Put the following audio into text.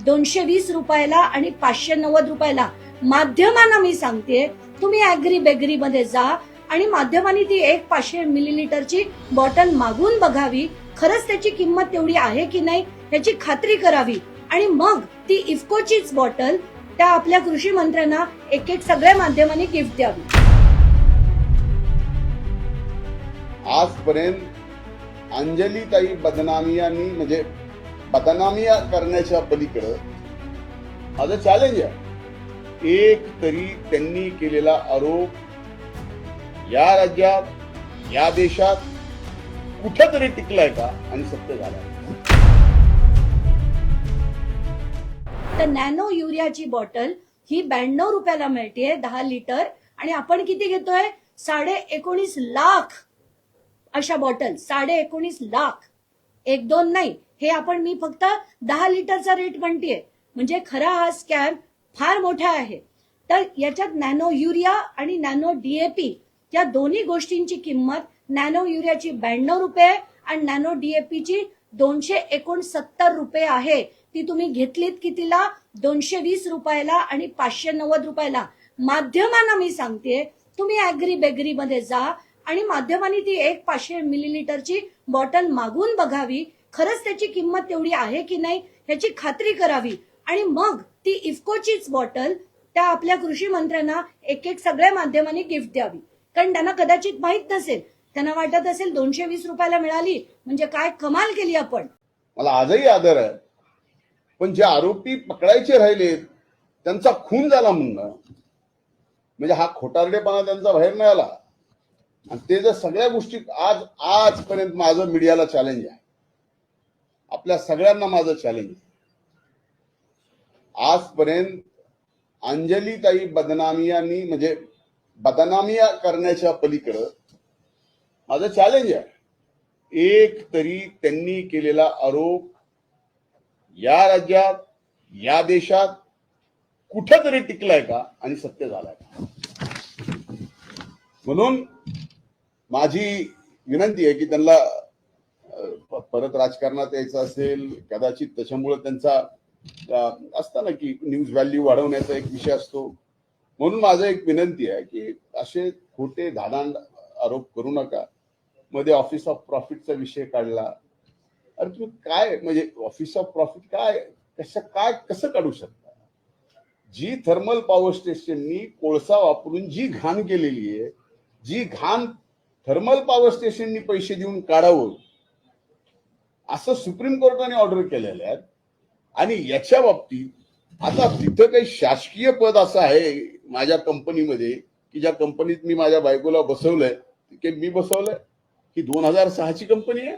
220 रुपयाला आणि 590 रुपयाला. माध्यमांना मी सांगते, तुम्ही ऍग्री बेगरी मध्ये जा आणि माध्यमांनी ती एक 500 मिलीलिटरची बॉटल मागून बघावी, खरंच त्याची किंमत तेवढी आहे की नाही याची खात्री करावी आणि मग ती इफ्कोचीच बॉटल त्या आपल्या कृषी मंत्र्यांना एक एक सगळ्या माध्यमांनी गिफ्ट द्यावी. आजपर्यंत अंजलीताई बदनामियांनी म्हणजे बदनामिया करण्याच्या पलीकडे माझं चॅलेंज आहे. एक तरी त्यांनी केलेला आरोप या राज्यात या देशात कुठेतरी टिकलाय का आणि सत्य झालाय. तर नॅनो युरियाची बॉटल ही 92 रुपयाला मिळते 10 लिटर आणि आपण किती घेतोय 19.5 लाख अशा बॉटल. 19.5 लाख, एक दोन नाही. हे आपण मी फक्त 10 लिटरचा रेट म्हणतेय, म्हणजे खरा हा स्कॅम फार मोठा आहे. तर याच्यात नॅनो युरिया आणि नॅनो डीएपी या दोन्ही गोष्टींची किंमत, नॅनो युरियाची 92 रुपये आणि नॅनो डीएपीची 269 रुपये आहे. ती तुम्ही घेतलीत कितीला 220 रुपयाला आणि 590 रुपयाला. माध्यमांना मी सांगते, तुम्ही ऍग्री बेगरी मध्ये जा आणि माध्यमांनी ती एक 500 मिलीलिटरची बॉटल मागून बघावी, खरंच त्याची किंमत तेवढी आहे की नाही याची खात्री करावी आणि मग ती इफ्कोचीच बॉटल त्या आपल्या कृषी मंत्र्यांना एक एक सगळ्या माध्यमांनी गिफ्ट द्यावी. कारण त्यांना कदाचित माहित नसेल, त्यांना वाटत असेल 220 रुपयाला मिळाली म्हणजे काय कमाल केली आपण. मला आजही आदर आहे, पण जे आरोपी पकडायचे राहिले त्यांचा खून झाला म्हणणं म्हणजे हा खोटारडेपणा त्यांचा बाहेर नाही आला. आणि ते जर सगळ्या गोष्टी आजपर्यंत माझं मीडियाला चॅलेंज आहे, आपल्या सगळ्यांना माझं चॅलेंज आहे. आजपर्यंत अंजलीताई बदनामियांनी म्हणजे बदनामिया करण्याच्या पलीकडे माझं चॅलेंज आहे. एक तरी त्यांनी केलेला आरोप या राज्यात या देशात कुठेतरी टिकलाय का आणि सत्य झालाय का. म्हणून माझी विनंती आहे की त्यांना परत राजकारणात यायचं असेल, कदाचित त्याच्यामुळे त्यांचा असतं ना की न्यूज व्हॅल्यू वाढवण्याचा एक विषय असतो. म्हणून माझं एक विनंती आहे की असे खोटे धादांड आरोप करू नका. मध्ये ऑफिस ऑफ प्रॉफिटचा विषय काढला. अरे तुम्ही काय म्हणजे ऑफिस ऑफ प्रॉफिट काय कसं काढू शकता. जी थर्मल पॉवर स्टेशननी कोळसा वापरून जी घाण केलेली आहे, जी घाण थर्मल पॉवर स्टेशननी पैसे देऊन काढावं असं सुप्रीम कोर्टाने ऑर्डर केलेलं आहे. आणि याच्या बाबतीत आता तिथं काही शासकीय पद असं आहे माझ्या कंपनीमध्ये की ज्या कंपनीत मी माझ्या बायकोला बसवलंय, की मी बसवलंय, ही 2006 ची कंपनी आहे.